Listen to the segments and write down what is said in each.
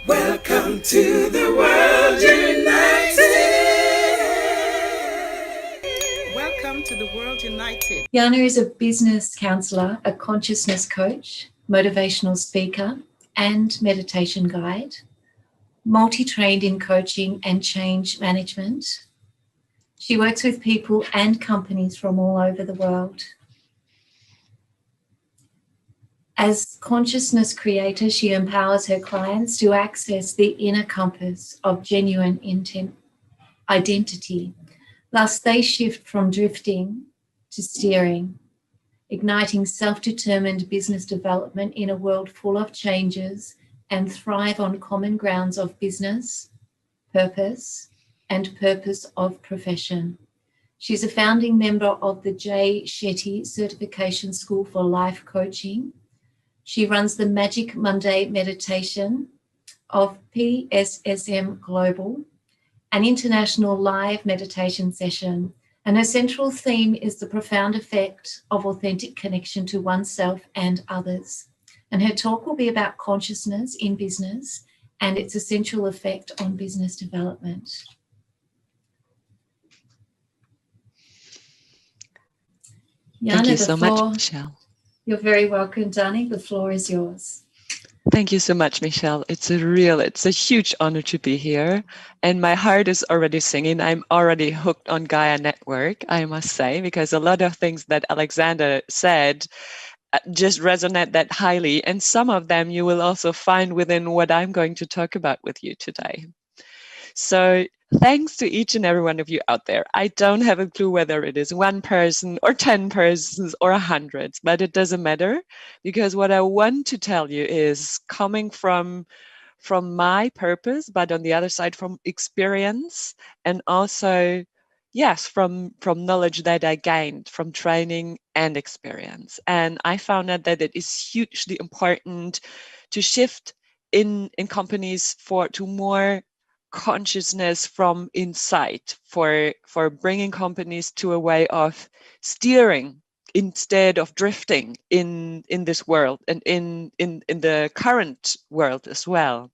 Welcome to the World United. Welcome to the World United. Jana is a business counselor, a consciousness coach, motivational speaker, and meditation guide, multi-trained in coaching and change management. She works with people and companies from all over the world. As consciousness creator, she empowers her clients to access the inner compass of genuine identity. Thus, they shift from drifting to steering, igniting self-determined business development in a world full of changes and thrive on common grounds of business, purpose, and purpose of profession. She's a founding member of the J. Shetty Certification School for Life Coaching. She runs the Magic Monday Meditation of PSSM Global, an international live meditation session, and her central theme is the profound effect of authentic connection to oneself and others. And her talk will be about consciousness in business and its essential effect on business development. Thank you so much, Michelle. You're very welcome, Dani. The floor is yours. Thank you so much, Michelle. It's a huge honor to be here. And my heart is already singing. I'm already hooked on Gaia Network, I must say, because a lot of things that Alexander said just resonate that highly. And some of them you will also find within what I'm going to talk about with you today. So thanks to each and every one of you out there. I don't have a clue whether it is one person or 10 persons or hundreds, but it doesn't matter, because what I want to tell you is coming from my purpose, but on the other side from experience, and also, yes, from knowledge that I gained from training and experience. And I found out that it is hugely important to shift in companies to more consciousness from inside, for bringing companies to a way of steering instead of drifting in this world and in the current world as well.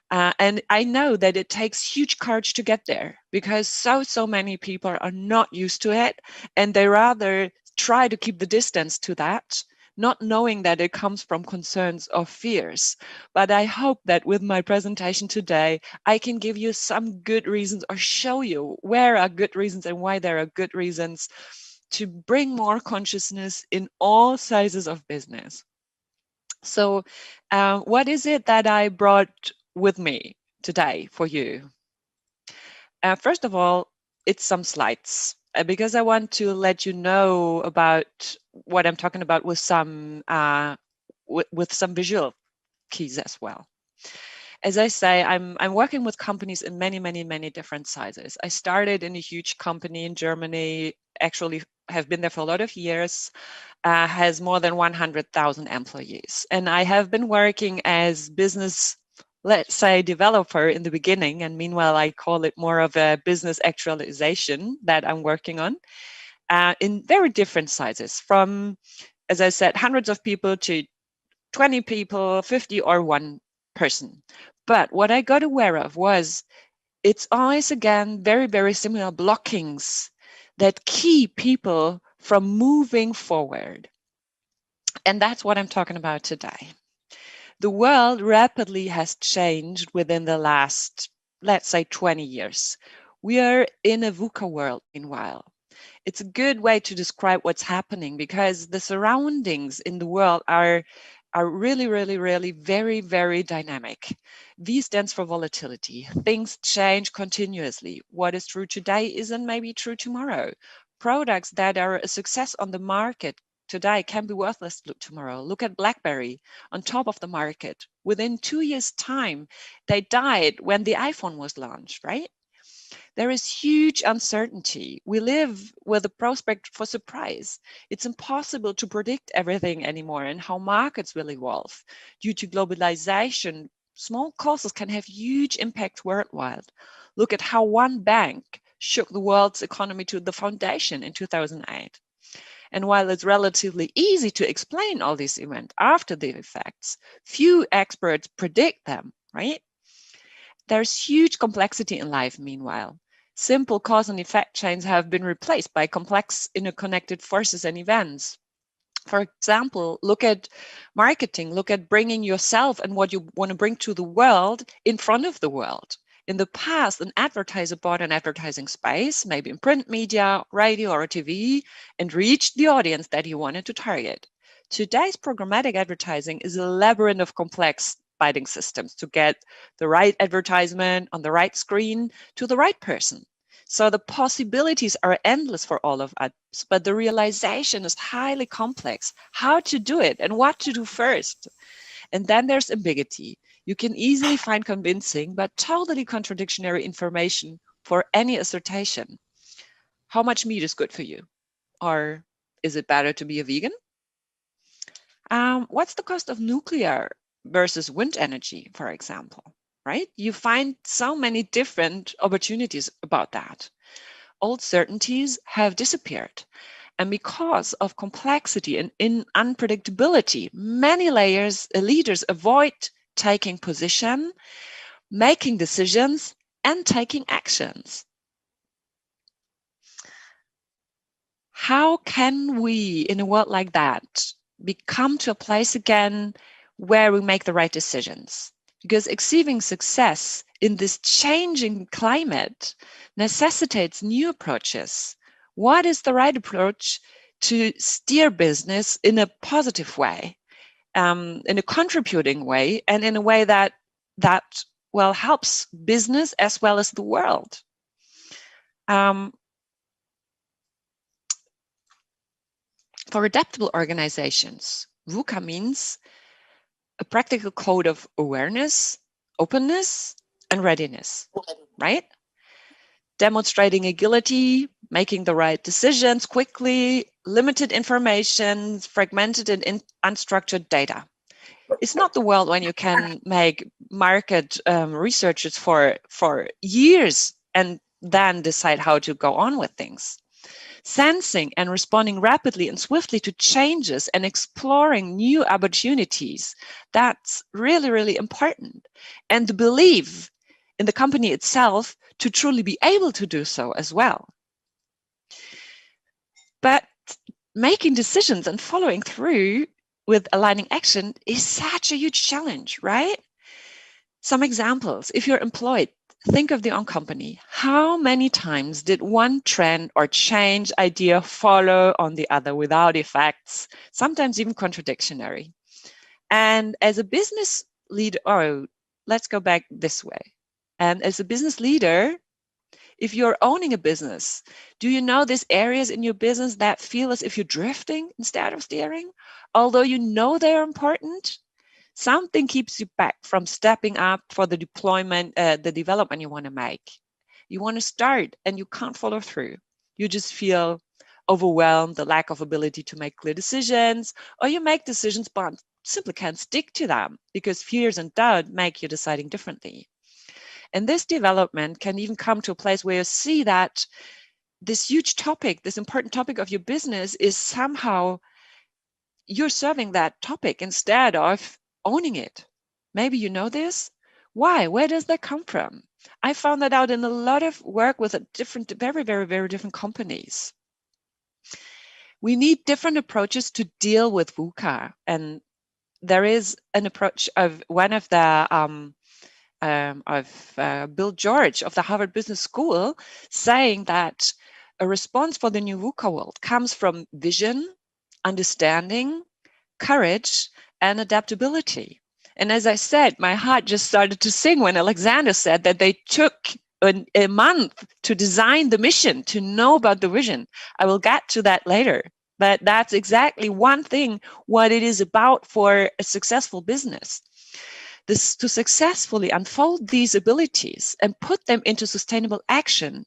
And I know that it takes huge courage to get there, because so many people are not used to it, and they rather try to keep the distance to that, not knowing that it comes from concerns or fears. But I hope that with my presentation today, I can give you some good reasons, or show you where are good reasons and why there are good reasons to bring more consciousness in all sizes of business. So what is it that I brought with me today for you? First of all, it's some slides, because I want to let you know about what I'm talking about with some visual keys as well. As I say, I'm working with companies in many different sizes. I started in a huge company in Germany, actually have been there for a lot of years, has more than 100,000 employees. And I have been working as business, let's say, developer in the beginning. And meanwhile, I call it more of a business actualization that I'm working on, in very different sizes, from, as I said, hundreds of people to 20 people, 50 or one person. But what I got aware of was it's always, again, very similar blockings that keep people from moving forward. And that's what I'm talking about today. The world rapidly has changed within the last, let's say, 20 years. We are in a VUCA world, meanwhile. It's a good way to describe what's happening, because the surroundings in the world are really very dynamic. V stands for volatility. Things change continuously. What is true today isn't maybe true tomorrow. Products that are a success on the market today can be worthless tomorrow. Look at BlackBerry, on top of the market. Within 2 years' time, they died when the iPhone was launched, right? There is huge uncertainty. We live with a prospect for surprise. It's impossible to predict everything anymore and how markets will evolve. Due to globalization, small causes can have huge impact worldwide. Look at how one bank shook the world's economy to the foundation in 2008. And while it's relatively easy to explain all these events after the effects, few experts predict them, right? There's huge complexity in life, meanwhile. Simple cause and effect chains have been replaced by complex interconnected forces and events. For example, look at marketing, look at bringing yourself and what you want to bring to the world in front of the world. In the past, an advertiser bought an advertising space, maybe in print media, radio, or TV, and reached the audience that he wanted to target. Today's programmatic advertising is a labyrinth of complex bidding systems to get the right advertisement on the right screen to the right person. So the possibilities are endless for all of us, but the realization is highly complex. How to do it and what to do first. And then there's ambiguity. You can easily find convincing but totally contradictory information for any assertion. How much meat is good for you? Or is it better to be a vegan? What's the cost of nuclear versus wind energy, for example? Right? You find so many different opportunities about that. Old certainties have disappeared. And because of complexity and unpredictability, many leaders avoid taking position, making decisions, and taking actions. How can we, in a world like that, come to a place again where we make the right decisions? Because achieving success in this changing climate necessitates new approaches. What is the right approach to steer business in a positive way, in a contributing way, and in a way that helps business as well as the world? For adaptable organizations, VUCA means a practical code of awareness, openness, and readiness, right? Demonstrating agility, making the right decisions quickly, limited information, fragmented and unstructured data. It's not the world when you can make market researches for years and then decide how to go on with things. Sensing and responding rapidly and swiftly to changes and exploring new opportunities, that's really, really important. And the belief in the company itself to truly be able to do so as well. But making decisions and following through with aligning action is such a huge challenge, right? Some examples. If you're employed, think of your own company. How many times did one trend or change idea follow on the other without effects, sometimes even contradictory? And as a business leader, let's go back this way. And as a business leader, if you're owning a business, do you know these areas in your business that feel as if you're drifting instead of steering? Although you know they're important, something keeps you back from stepping up for the deployment, the development you want to make. You want to start and you can't follow through. You just feel overwhelmed, the lack of ability to make clear decisions, or you make decisions but simply can't stick to them because fears and doubt make you deciding differently. And this development can even come to a place where you see that this huge topic, this important topic of your business is somehow you're serving that topic instead of owning it. Maybe you know this. Why? Where does that come from? I found that out in a lot of work with different, very, very, very different companies. We need different approaches to deal with VUCA. And there is an approach of one of the Bill George of the Harvard Business School saying that a response for the new VUCA world comes from vision, understanding, courage, and adaptability. And as I said, my heart just started to sing when Alexander said that they took a month to design the mission, to know about the vision. I will get to that later. But that's exactly one thing what it is about for a successful business. This, to successfully unfold these abilities and put them into sustainable action,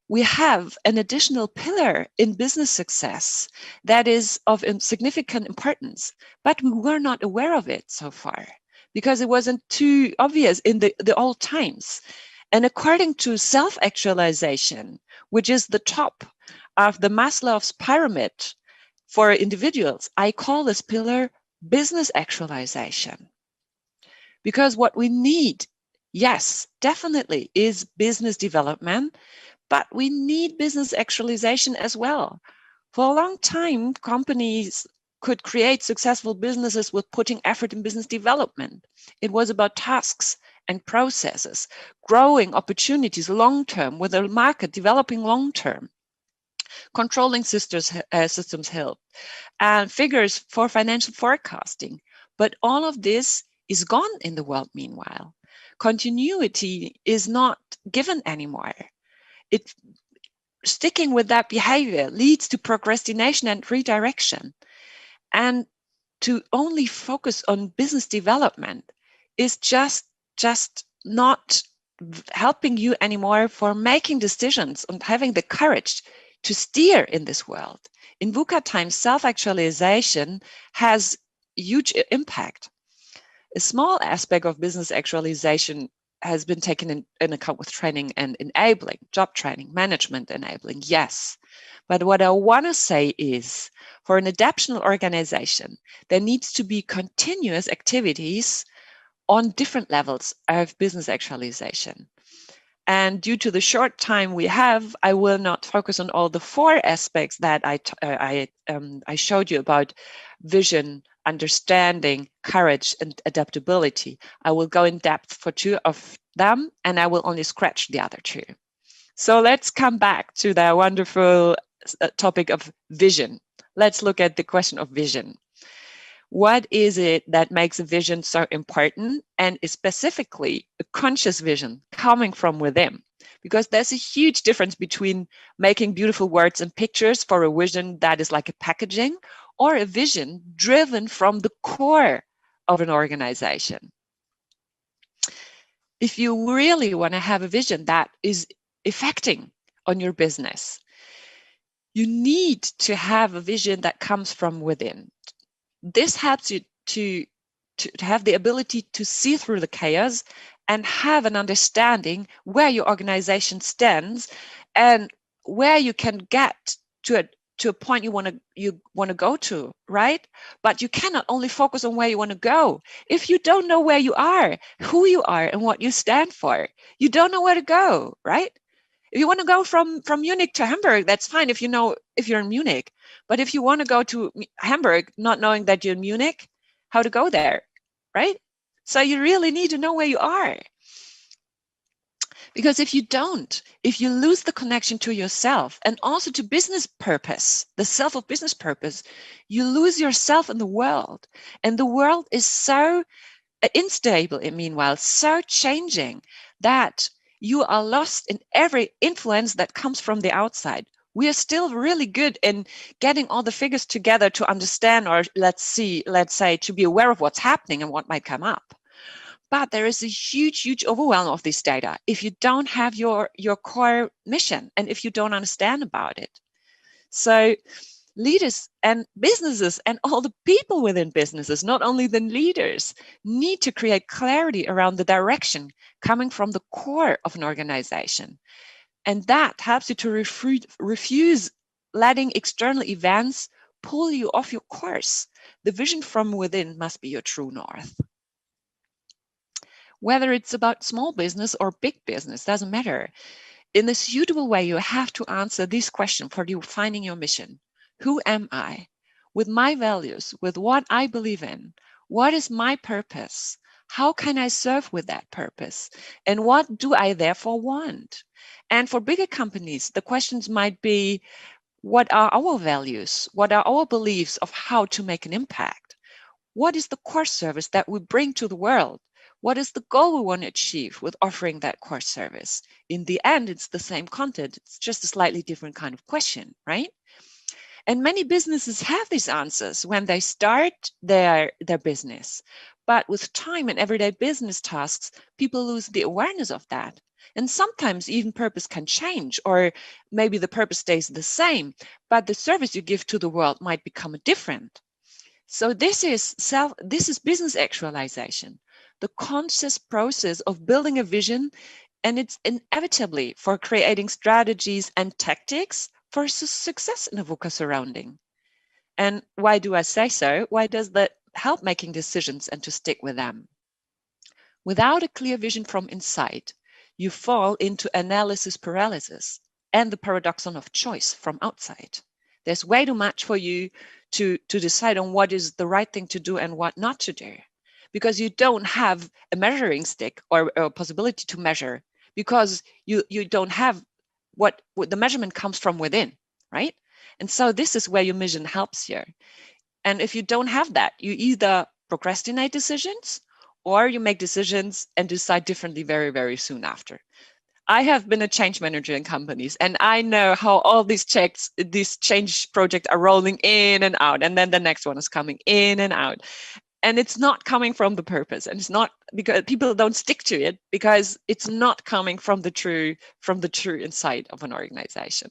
we have an additional pillar in business success that is of significant importance, but we were not aware of it so far because it wasn't too obvious in the old times. And according to self-actualization, which is the top of the Maslow's pyramid for individuals, I call this pillar business actualization. Because what we need yes, definitely is business development, but we need business actualization as well. For a long time, companies could create successful businesses with putting effort in business development. It was about tasks and processes, growing opportunities long term with a market developing long term, controlling systems help, and figures for financial forecasting. But all of this is gone in the world meanwhile. Continuity is not given anymore. It sticking with that behavior leads to procrastination and redirection. And to only focus on business development is just not helping you anymore for making decisions and having the courage to steer in this world. In VUCA times, self-actualization has huge impact. A small aspect of business actualization has been taken in account with training and enabling, job training, management enabling, yes. But what I want to say is, for an adaptional organization, there needs to be continuous activities on different levels of business actualization. And due to the short time we have, I will not focus on all the 4 aspects that I showed you about vision, understanding, courage, and adaptability. I will go in depth for 2 of them, and I will only scratch the other 2. So let's come back to the wonderful topic of vision. Let's look at the question of vision. What is it that makes a vision so important, and specifically a conscious vision coming from within? Because there's a huge difference between making beautiful words and pictures for a vision that is like a packaging, or a vision driven from the core of an organization. If you really want to have a vision that is affecting on your business, you need to have a vision that comes from within. This helps you to have the ability to see through the chaos and have an understanding where your organization stands and where you can get to a point you want to go to, right? But you cannot only focus on where you want to go. If you don't know where you are, who you are, and what you stand for, you don't know where to go, right? If you want to go from Munich to Hamburg, that's fine if you're in Munich. But if you want to go to Hamburg, not knowing that you're in Munich, how to go there, right? So you really need to know where you are. Because if you lose the connection to yourself and also to business purpose, the self of business purpose, you lose yourself in the world. And the world is so unstable, meanwhile, so changing that you are lost in every influence that comes from the outside. We are still really good in getting all the figures together to understand, or let's say, to be aware of what's happening and what might come up. But there is a huge overwhelm of this data if you don't have your core mission and if you don't understand about it. So leaders and businesses and all the people within businesses, not only the leaders, need to create clarity around the direction coming from the core of an organization. And that helps you to refuse letting external events pull you off your course. The vision from within must be your true north. Whether it's about small business or big business, doesn't matter. In a suitable way, you have to answer this question for defining your mission. Who am I? With my values, with what I believe in, what is my purpose? How can I serve with that purpose? And what do I therefore want? And for bigger companies, the questions might be, what are our values? What are our beliefs of how to make an impact? What is the core service that we bring to the world? What is the goal we want to achieve with offering that core service? In the end, it's the same content. It's just a slightly different kind of question, right? And many businesses have these answers when they start their business. But with time and everyday business tasks, people lose the awareness of that. And sometimes even purpose can change, or maybe the purpose stays the same, but the service you give to the world might become different. So this is business actualization, the conscious process of building a vision, and it's inevitably for creating strategies and tactics for success in a VUCA surrounding. And why do I say so? Why does that help making decisions and to stick with them? Without a clear vision from inside, you fall into analysis paralysis and the paradoxon of choice from outside. There's way too much for you to decide on what is the right thing to do and what not to do, because you don't have a measuring stick or a possibility to measure, because you don't have what the measurement comes from within, right? And so this is where your mission helps you. And if you don't have that, you either procrastinate decisions or you make decisions and decide differently very, very soon after. I have been a change manager in companies, and I know how all these change projects are rolling in and out, and then the next one is coming in and out. And it's not coming from the purpose, and it's not because people don't stick to it, because it's not coming from the true inside of an organization.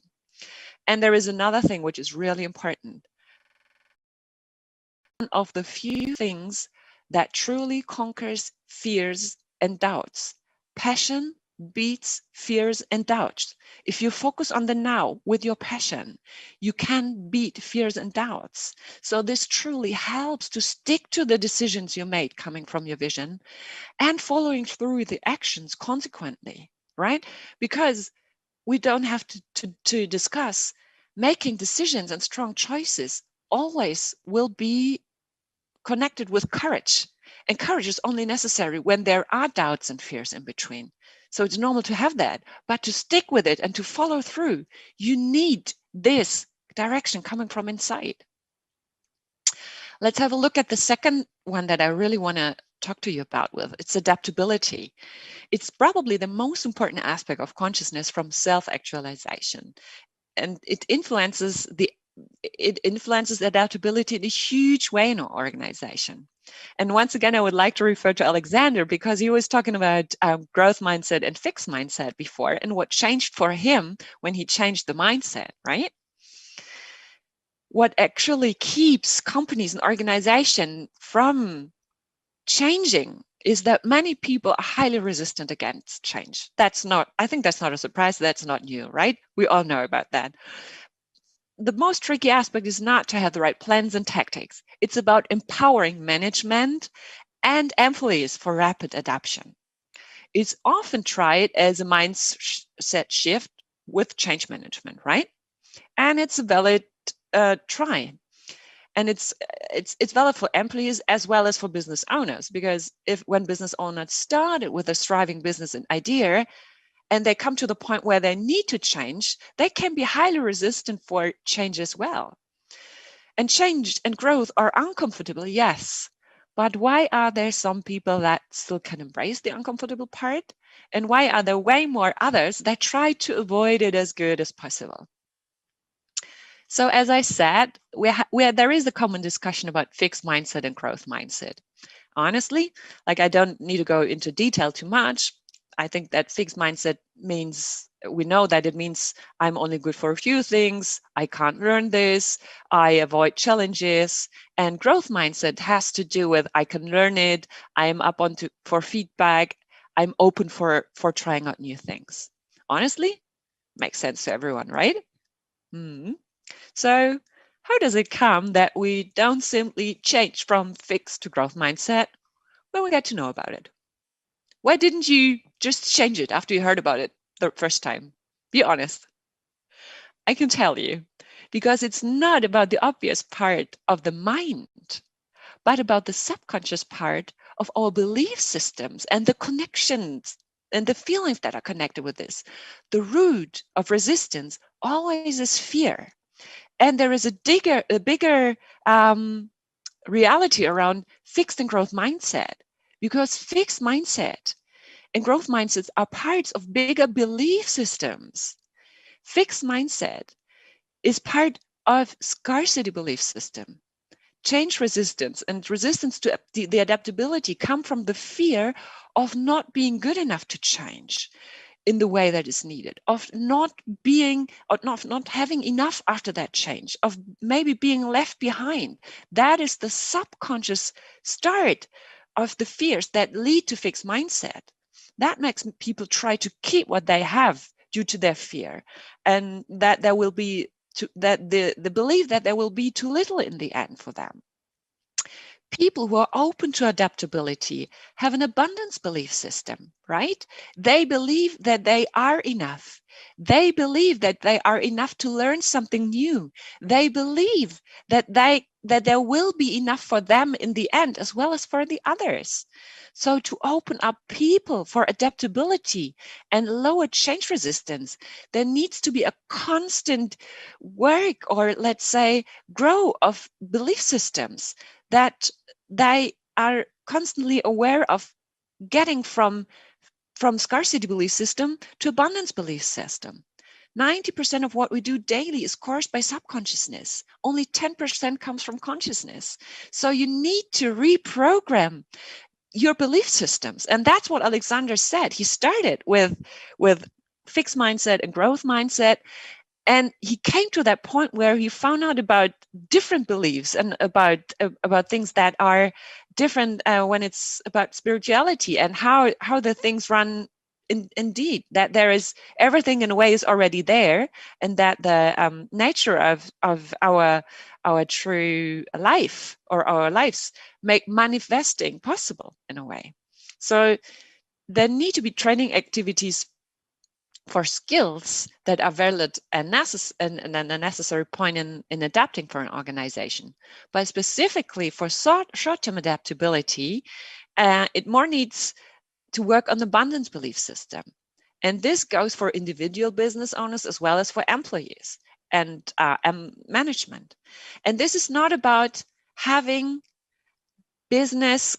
And there is another thing which is really important. One of the few things that truly conquers fears and doubts. Passion beats fears and doubts. If you focus on the now with your passion, you can beat fears and doubts. So this truly helps to stick to the decisions you made coming from your vision and following through the actions consequently, right? Because we don't have to discuss making decisions and strong choices always will be connected with courage. And courage is only necessary when there are doubts and fears in between. So it's normal to have that, but to stick with it and to follow through, you need this direction coming from inside. Let's have a look at the second one that I really want to talk to you about with. It's adaptability. It's probably the most important aspect of consciousness from self-actualization. And it influences adaptability in a huge way in our organization. And once again, I would like to refer to Alexander, because he was talking about growth mindset and fixed mindset before, and what changed for him when he changed the mindset, right? What actually keeps companies and organizations from changing is that many people are highly resistant against change. I think that's not a surprise. That's not new, right? We all know about that. The most tricky aspect is not to have the right plans and tactics. It's about empowering management and employees for rapid adoption. It's often tried as a mindset shift with change management, right? And it's a valid try. And it's valid for employees as well as for business owners, because when business owners started with a thriving business and idea, and they come to the point where they need to change, they can be highly resistant for change as well. And change and growth are uncomfortable, yes. But why are there some people that still can embrace the uncomfortable part? And why are there way more others that try to avoid it as good as possible? So as I said, there is a common discussion about fixed mindset and growth mindset. Honestly, I don't need to go into detail too much. I think that fixed mindset means, we know that it means I'm only good for a few things, I can't learn this, I avoid challenges. And growth mindset has to do with I can learn it, I'm up for feedback, I'm open for trying out new things. Honestly, makes sense to everyone, right? So how does it come that we don't simply change from fixed to growth mindset when we get to know about it? Why didn't you just change it after you heard about it the first time? Be honest. I can tell you, because it's not about the obvious part of the mind, but about the subconscious part of our belief systems and the connections and the feelings that are connected with this. The root of resistance always is fear. And there is a bigger reality around fixed and growth mindset, because fixed mindset and growth mindsets are parts of bigger belief systems. Fixed mindset is part of scarcity belief system. Change resistance and resistance to the adaptability come from the fear of not being good enough to change in the way that is needed, of not having enough after that change, of maybe being left behind. That is the subconscious start of the fears that lead to fixed mindset. That makes people try to keep what they have due to their fear, and that there will be the belief that there will be too little in the end for them. People who are open to adaptability have an abundance belief system, right? They believe that they are enough. They believe that they are enough to learn something new. They believe that there will be enough for them in the end, as well as for the others. So to open up people for adaptability and lower change resistance, there needs to be a constant work, or let's say grow, of belief systems that they are constantly aware of getting from scarcity belief system to abundance belief system. 90% of what we do daily is caused by subconsciousness. Only 10% comes from consciousness. So you need to reprogram your belief systems. And that's what Alexander said. He started with fixed mindset and growth mindset. And he came to that point where he found out about different beliefs and about things that are different when it's about spirituality and how the things run. Indeed, that there is everything in a way is already there, and that the nature of our true life, or our lives, make manifesting possible in a way. So there need to be training activities for skills that are valid and a necessary point in adapting for an organization. But specifically for short-term adaptability, it more needs to work on the abundance belief system. And this goes for individual business owners as well as for employees and management. And this is not about having business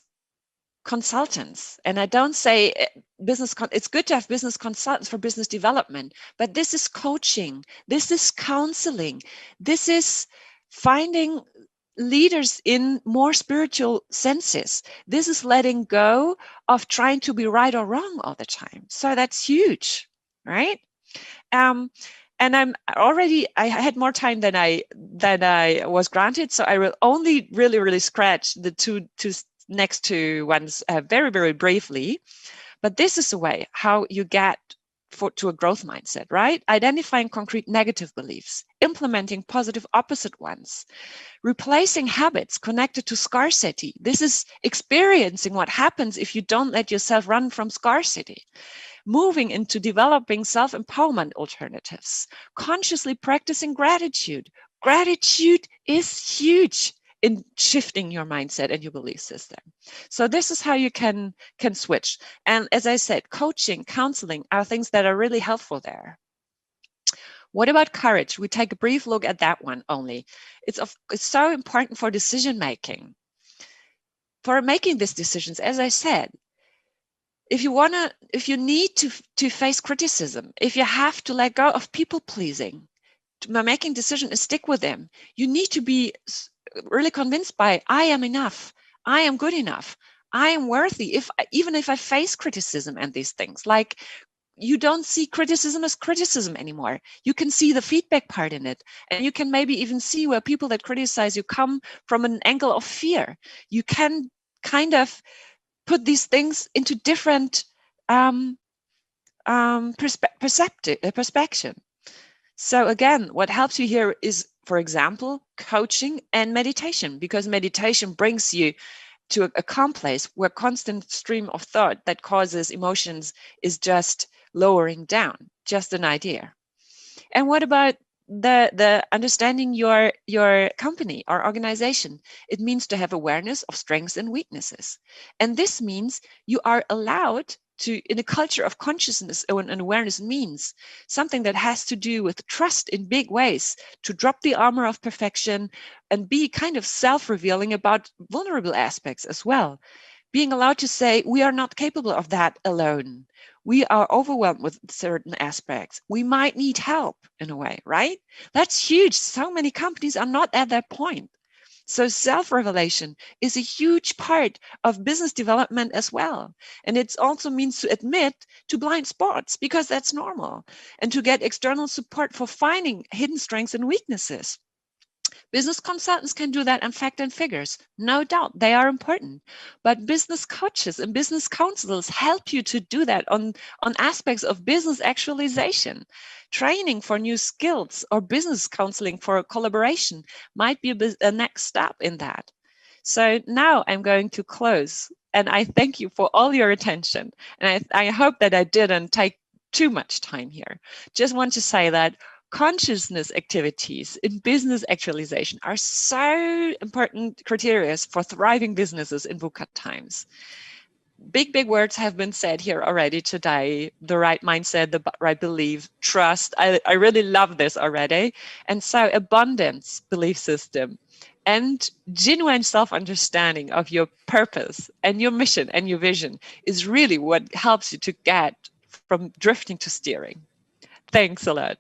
consultants. And I don't say it's good to have business consultants for business development, but this is coaching, this is counseling, this is finding leaders in more spiritual senses. This is letting go of trying to be right or wrong all the time. So that's huge, right? And I had more time than I was granted, so I will only really scratch the two next two ones very, very briefly. But this is a way how you get to a growth mindset, right? Identifying concrete negative beliefs, implementing positive opposite ones, replacing habits connected to scarcity. This is experiencing what happens if you don't let yourself run from scarcity. Moving into developing self-empowerment alternatives, consciously practicing gratitude. Gratitude is huge in shifting your mindset and your belief system. So this is how you can switch. And as I said, coaching, counseling are things that are really helpful there. What about courage? We take a brief look at that one only. It's so important for decision making. For making these decisions, as I said, if you need to face criticism, if you have to let go of people pleasing, making decision and stick with them, you need to be really convinced by, I am enough, I am good enough, I am worthy, even if I face criticism and these things. Like, you don't see criticism as criticism anymore. You can see the feedback part in it. And you can maybe even see where people that criticize you come from an angle of fear. You can kind of put these things into different perspective. So again, what helps you here is, for example, coaching and meditation, because meditation brings you to a calm place where constant stream of thought that causes emotions is just lowering down, just an idea. And what about the understanding your company or organization? It means to have awareness of strengths and weaknesses. And this means you are allowed to, in a culture of consciousness and awareness, means something that has to do with trust in big ways, to drop the armor of perfection and be kind of self-revealing about vulnerable aspects as well. Being allowed to say, we are not capable of that alone. We are overwhelmed with certain aspects. We might need help in a way, right? That's huge. So many companies are not at that point. So self-revelation is a huge part of business development as well. And it also means to admit to blind spots, because that's normal, and to get external support for finding hidden strengths and weaknesses. Business consultants can do that in fact and figures. No doubt, they are important. But business coaches and business counselors help you to do that on aspects of business actualization. Training for new skills or business counseling for collaboration might be a next step in that. So now I'm going to close, and I thank you for all your attention. And I hope that I didn't take too much time here. Just want to say that consciousness activities in business actualization are so important criteria for thriving businesses in VUCA times. Big words have been said here already today. The right mindset, the right belief, trust. I really love this already. And so abundance belief system and genuine self-understanding of your purpose and your mission and your vision is really what helps you to get from drifting to steering. Thanks a lot.